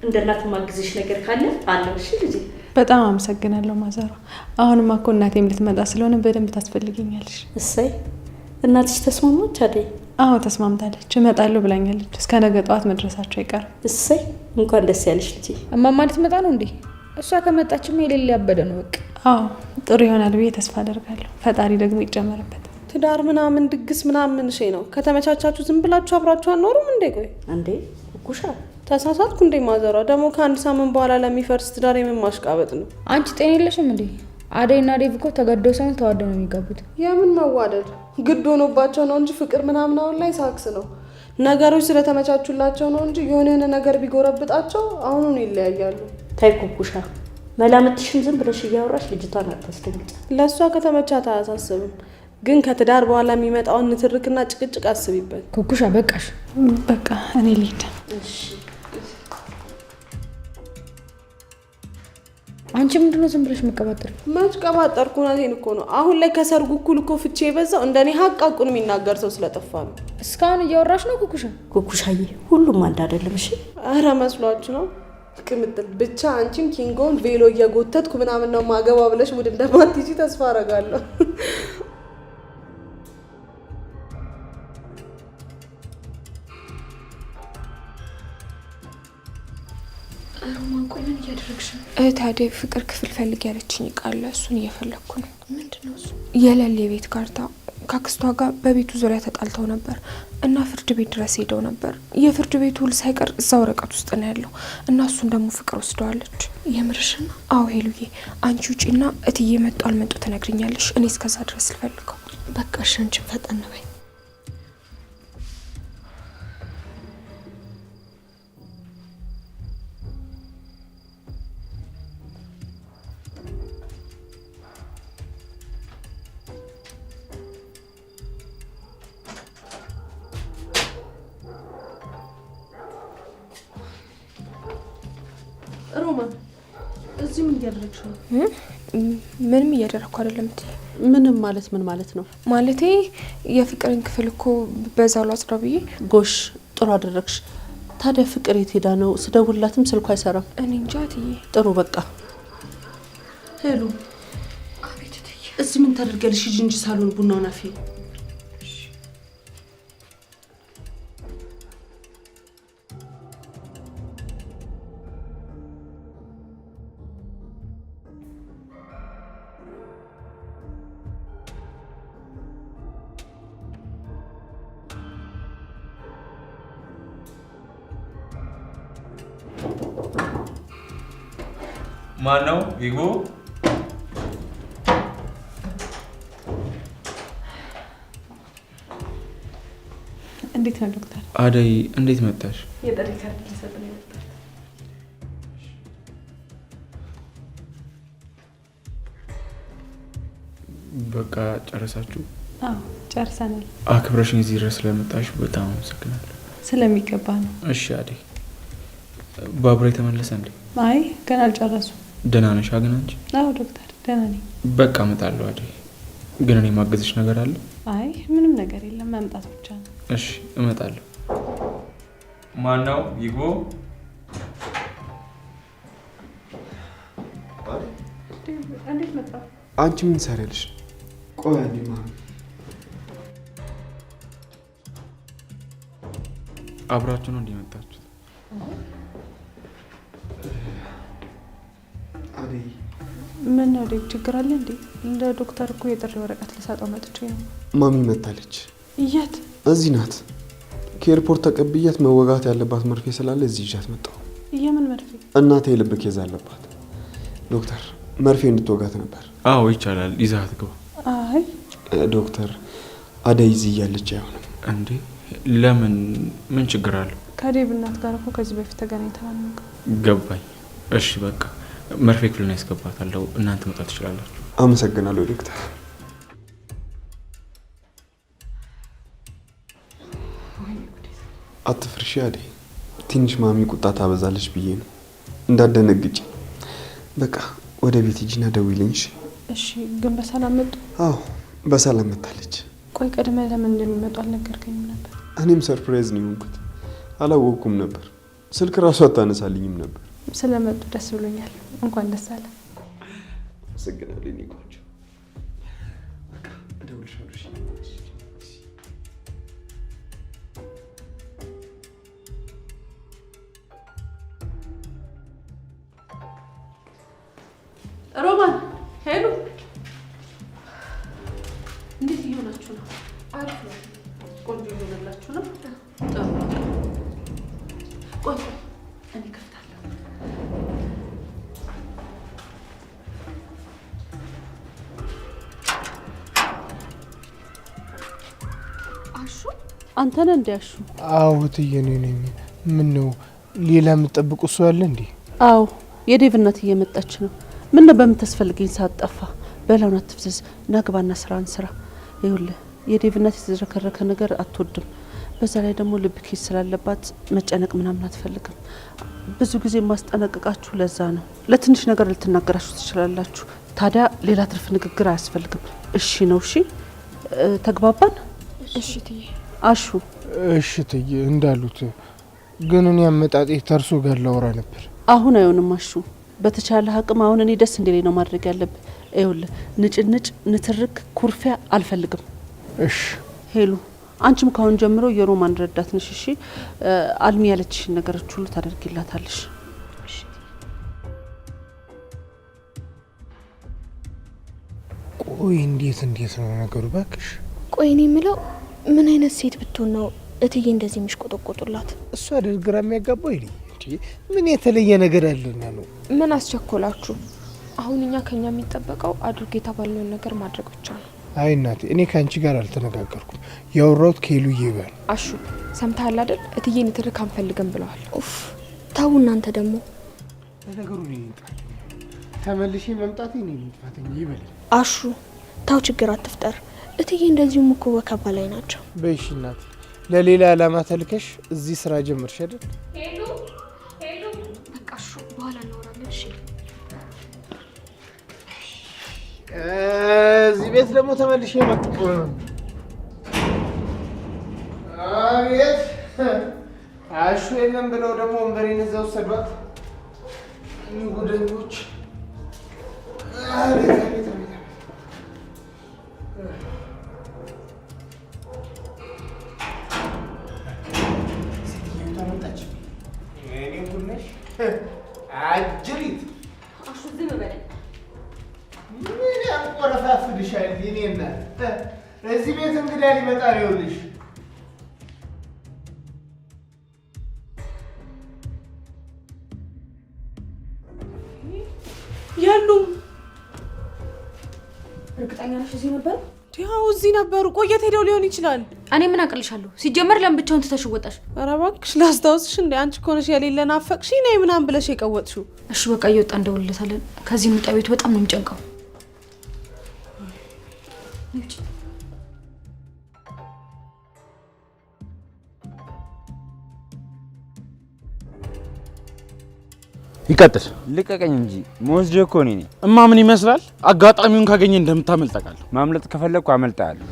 እንደ እናት ማግዝሽ ነገር ካለ አለው። እሺ ልጄ በጣም አመሰግናለሁ ማዘሯ። አሁንማ እኮ እናቴም ልትመጣ ስለሆነ በደንብ ታስፈልጊኛለሽ። እሰይ እናትሽ ተስማማች አይደል? አዎ ተስማምታለች። እመጣለሁ ብላኛለች። እስከ ነገ ጠዋት መድረሳቸው አይቀርም። እሰይ እንኳን ደስ ያለሽ ልጄ። እማማ ልትመጣ ነው እንዴ? እሷ ከመጣችማ የሌለ ያበደ ነው በቃ። አዎ ጥሩ ይሆናል ብዬ ተስፋ አደርጋለሁ። ፈጣሪ ደግሞ ይጨመርበት። ትዳር ምናምን ድግስ ምናምን እሺ ነው። ከተመቻቻችሁ ዝም ብላችሁ አብራችሁ አኖሩም እንዴ? ቆይ እንዴ ኩኩሻ ተሳሳትኩ እንዴ ማዘሯ? ደግሞ ከአንድ ሳምንት በኋላ ለሚፈርስ ትዳር የምን ማሽቃበጥ ነው? አንቺ ጤና የለሽም እንዴ? አደይና ዴቭ እኮ ተገደው ሳይሆን ተዋደው ነው የሚጋቡት። የምን መዋደድ? ግድ ሆኖባቸው ነው እንጂ ፍቅር ምናምን አሁን ላይ ሳክስ ነው። ነገሮች ስለተመቻቹላቸው ነው እንጂ የሆነ ነገር ቢጎረብጣቸው አሁኑን ይለያያሉ። ታይ ኩኩሻ መላምትሽን ዝም ብለሽ እያወራሽ ልጅቷን አታስደንቂ። ለእሷ ከተመቻት አያሳስብም፣ ግን ከትዳር በኋላ የሚመጣውን ንትርክና ጭቅጭቅ አስቢበት። ኩኩሻ በቃሽ። በቃ እኔ ልሂድ። እሺ አንቺ ምንድነው ዝም ብለሽ መቀባጠር? መች ቀባጠርኩ? እውነቴን እኮ ነው። አሁን ላይ ከሰርጉ እኩል እኮ ፍቼ የበዛው እንደኔ ሀቃቁን የሚናገር ሰው ስለጠፋ ነው። እስካሁን እያወራሽ ነው ኩኩሻ? ኩኩሻዬ ሁሉም አንድ አይደለም። እሺ አረ መስሏችሁ ነው? ቅምጥል ብቻ አንቺም ኪንጎን ቬሎ እየጎተትኩ ምናምን ነው ማገባ ብለሽ ሙድ እንደማትይጂ ተስፋ አረጋለሁ። ሮማን ቆይ ምን እያደረግሽ ነው? ታዴ ፍቅር ክፍል ፈልግ ያለችኝ ቃል እሱን እየፈለግኩ ነው። ምንድነው እሱ? የለሌ ቤት ካርታ ካክስቷ ጋር በቤቱ ዙሪያ ተጣልተው ነበር እና ፍርድ ቤት ድረስ ሄደው ነበር። የፍርድ ቤቱ ውል ሳይቀር እዛ ወረቀት ውስጥ ነው ያለው እና እሱን ደግሞ ፍቅር ወስደዋለች። የምርሽ ነው? አዎ ሄሉዬ፣ አንቺ ውጪና እትዬ መጡ አልመጡ ትነግሪኛለሽ። እኔ እስከዛ ድረስ ልፈልገው። በቃ እሺ፣ አንቺም ፈጠን በይ። ሮማን እዚህ ምን እያደረግሽ ነው? ምንም እያደረግኩ አይደለም እትዬ። ምንም ማለት ምን ማለት ነው? ማለቴ የፍቅርን ክፍል እኮ በዛው ላጽዳው ብዬ። ጎሽ ጥሩ አደረግሽ። ታዲያ ፍቅር የት ሄዳ ነው? ስደውልላትም ስልኳ አይሰራም። እኔ እንጃ እትዬ። ጥሩ በቃ ሄሉ። አቤት እትዬ። እዚህ ምን ታደርጊያለሽ? ሂጂ እንጂ ሳሎን ቡናውን አፍይ። ማን ነው? ይጉ እንዴት ነው ዶክተር? አደይ እንዴት መጣሽ? የጥሪ ካርድ ልሰጥ ነው የመጣሁት። በቃ ጨረሳችሁ? አዎ ጨርሰናል። አክብረሽኝ እዚህ ድረስ ስለመጣሽ በጣም አመሰግናለሁ። ስለሚገባ ነው። እሺ አደይ፣ ባቡሬ ተመለሰ እንዴ? አይ ገና አልጨረሱም። ደህና ነሽ ግን አንቺ? አዎ ዶክተር ደህና ነኝ። በቃ እመጣለሁ አደይ። ግን እኔ ማገዝሽ ነገር አለ? አይ ምንም ነገር የለም፣ መምጣት ብቻ ነው። እሺ እመጣለሁ። ማነው ይግቦ? እንዴት መጣ? አንቺ ምን ሰራልሽ? ቆይ አንዴ ማሚ። አብራችሁ ነው እንዲመጣችሁት? አደይ ምን ነው ዴቭ፣ ችግር አለ እንዴ? ለዶክተር እኮ የጥሪ ወረቀት ልሰጠው መጥቼ ነው። ማሚ መጣለች። የት? እዚህ ናት። ከኤርፖርት ተቀብያት መወጋት ያለባት መርፌ ስላለ እዚህ ይዣት መጣሁ። የምን መርፌ? እናቴ የልብ ኬዝ አለባት። ዶክተር መርፌ እንድትወጋት ነበር። አዎ ይቻላል፣ ይዛት ግባ። አይ ዶክተር አደይ እዚህ እያለች አይሆንም። እንዴ ለምን? ምን ችግር አለው? ከዴቭ እናት ጋር እኮ ከዚህ በፊት ተገናኝተናል። ገባኝ። እሺ በቃ መርፌ ክፍል ነው ያስገባታለሁ። እናንተ መጣት ትችላላችሁ። አመሰግናለሁ ዶክተር። አትፍርሺ አደይ። ትንሽ ማሚ ቁጣ ታበዛለች ብዬ ነው። እንዳደነግጭ። በቃ ወደ ቤት ሂጂና ደውይልኝ። እሺ ግን በሰላም መጡ? አዎ በሰላም መጣለች። ቆይ ቀድመ ለምን እንደሚመጡ አልነገርከኝም ነበር? እኔም ሰርፕራይዝ ነው የሆንኩት። አላወቅኩም ነበር። ስልክ ራሱ አታነሳልኝም ነበር። ስለመጡ ደስ ብሎኛል። እንኳን ደስ አለ። አመሰግናለሁ እኔ ቆንጆ። በቃ እደውልልሻለሁ። ሮማን፣ ሄሉ፣ እንዴት እየሆናችሁ ነው? አሪፍ ነው። ቆንጆ እየሆነላችሁ ነው። ጥሩ። ቆይ እኔ ከፍታለሁ። አሹ አንተ ነህ እንዴ? አሹ? አዎ እትዬ ነኝ ነኝ። ምን ነው ሌላ የምትጠብቁ ሰው አለ እንዴ? አዎ የዴቭ እናት እየመጣች ነው። ምን ነው በምታስፈልገኝ ሰዓት ጠፋ? በላውን አትፍዘዝ። ናግባና ስራን ስራ። ይኸውልህ የዴቭ እናት የተዝረከረከ ነገር አትወድም። በዛ ላይ ደግሞ ልብ ኬስ ስላለባት መጨነቅ ምናምን አትፈልግም። ብዙ ጊዜ ማስጠነቅቃችሁ ለዛ ነው። ለትንሽ ነገር ልትናገራችሁ ትችላላችሁ። ታዲያ ሌላ ትርፍ ንግግር አያስፈልግም። እሺ ነው? እሺ ተግባባን? እሺ ትዬ። አሹ? እሺ ትዬ እንዳሉት። ግን እኔ አመጣጤ ተርሶ ጋር ላወራ ነበር። አሁን አይሆንም አሹ። በተቻለ አቅም አሁን እኔ ደስ እንዲለኝ ነው ማድረግ ያለብህ። ይኸውልህ ንጭንጭ፣ ንትርክ፣ ኩርፊያ አልፈልግም። እሺ ሄሉ፣ አንቺም ካሁን ጀምሮ የሮማን ረዳት ነሽ። እሺ አልሚ ያለችሽን ነገሮች ሁሉ ታደርጊላታለሽ። ቆይ እንዴት ነው ነገሩ? ባክሽ ቆይ እኔ የምለው ምን አይነት ሴት ብትሆን ነው እትዬ እንደዚህ የሚሽቆጠቆጡላት? እሷ አይደል ግራ የሚያጋባው? ይሄ ምን የተለየ ነገር አለና ነው? ምን አስቸኮላችሁ? አሁን እኛ ከኛ የሚጠበቀው አድርጎ የተባልነውን ነገር ማድረግ ብቻ ነው። አይ እናቴ፣ እኔ ከአንቺ ጋር አልተነጋገርኩም። ያወራሁት ከሄሉዬ ጋር። አሹ ሰምተሃል አይደል? እትዬን ትርክ አንፈልግም ብለዋል። ኡፍ ታው እናንተ ደግሞ ለነገሩ ነው ተመልሼ መምጣቴ ነው ጥፋተኛ ይበል። አሹ ታው ችግር አትፍጠር። እትዬ እንደዚሁም እኮ ወከባ ላይ ናቸው። በይሽ እናቴ፣ ለሌላ ዓላማ ተልከሽ እዚህ ስራ ጀመርሽ አይደል? ሄሉ በቃ አሹ በኋላ እናወራለን። እሺ እዚህ ቤት ደግሞ ተመልሼ መጥቶ አቤት አሹ የለም ብለው ደግሞ ወንበሬን እዛ ወሰዷት። ጉደኞች! አቤት አቤት አቤት! ሴትዮዋ ተመጣች። እኔ ሁነሽ አጅሪት! አሹ ዝም በለኝ። ምን ያቆረፋፍልሻል? እኔ እናት እዚህ ቤት እንግዳ ሊመጣ ነው። ይኸውልሽ የሉም። እርግጠኛ ነሽ እዚህ ነበሩ? ያው እዚህ ነበሩ። ቆየት ሄደው ሊሆን ይችላል። እኔ ምን አቅልሻለሁ? ሲጀመር ለምን ብቻውን ትተሽ ወጣሽ? ኧረ እባክሽ ላስታውስሽ እንዴ አንቺ እኮ ነሽ የሌለን አፈቅሽ ነይ ምናምን ብለሽ የቀወጥሽው። እሺ በቃ እየወጣ እንደውልለታለን። ከዚህ ምጣ ቤቱ በጣም ነው የሚጨንቀው። ይቀጥል። ልቀቀኝ እንጂ መወስደው እኮ እኔ ነኝ። እማ ምን ይመስላል? አጋጣሚውን ካገኘ እንደምታመልጥ አውቃለሁ። ማምለጥ ከፈለግኩ አመልጣለሁ።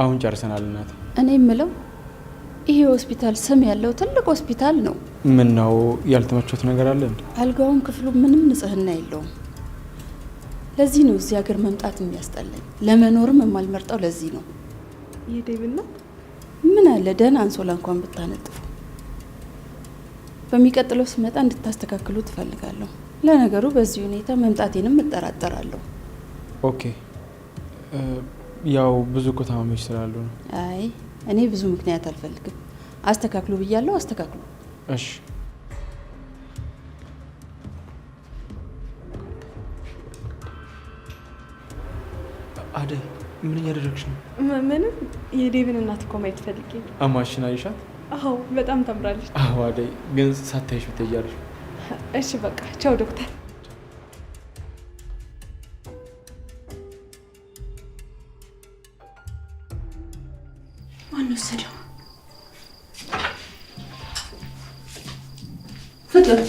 አሁን ጨርሰናል እናት። እኔ የምለው ይሄ ሆስፒታል ስም ያለው ትልቅ ሆስፒታል ነው። ምን ነው ያልተመቾት ነገር አለ እንዴ? አልጋውም ክፍሉ ምንም ንጽህና የለውም። ለዚህ ነው እዚህ ሀገር መምጣት የሚያስጠላኝ። ለመኖርም የማልመርጠው ለዚህ ነው። ይሄድብና ምን አለ ደህና አንሶላ እንኳን ብታነጥፉ። በሚቀጥለው ስመጣ እንድታስተካክሉ ትፈልጋለሁ። ለነገሩ በዚህ ሁኔታ መምጣቴንም እጠራጠራለሁ። ኦኬ ያው ብዙ እኮ ታማሚዎች ስላሉ ነው። አይ እኔ ብዙ ምክንያት አልፈልግም። አስተካክሉ ብያለሁ፣ አስተካክሉ። እሺ አደይ ምን እያደረግሽ ነው? ምንም የዴቭን እናት እኮ ማየት ፈልጌ። አማሽን አይሻት? አዎ በጣም ታምራለች። አዎ አደይ ግን ሳታይሽ ብትያለሽ። እሺ በቃ ቻው ዶክተር። ወሰደው ፍቅር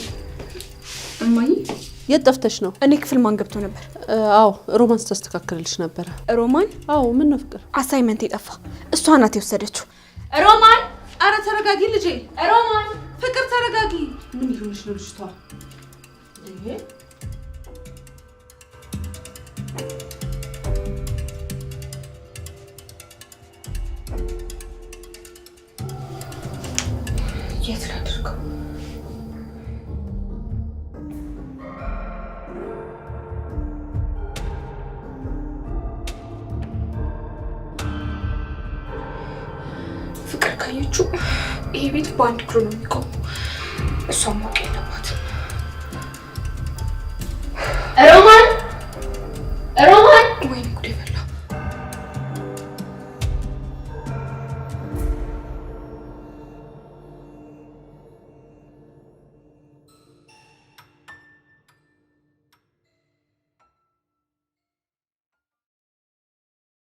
እማዬ የት ጠፍተሽ ነው? እኔ ክፍል ማን ገብቶ ነበር? አዎ ሮማን ስታስተካክልልሽ ነበረ። ሮማን? አዎ ምን ነው ፍቅር? አሳይመንት የጠፋ እሷ ናት የወሰደችው። ሮማን! አረ ተረጋጊ ልጄ። ሮማን! ፍቅር ተረጋጊ። ምን ይሁንሽ ነው ልጅቷ? የት ላድርገው? ፍቅር ካየችው ይሄ ቤት በአንድ እግሩ ነው የሚቆመው። እሷም ማወቅ የለባት።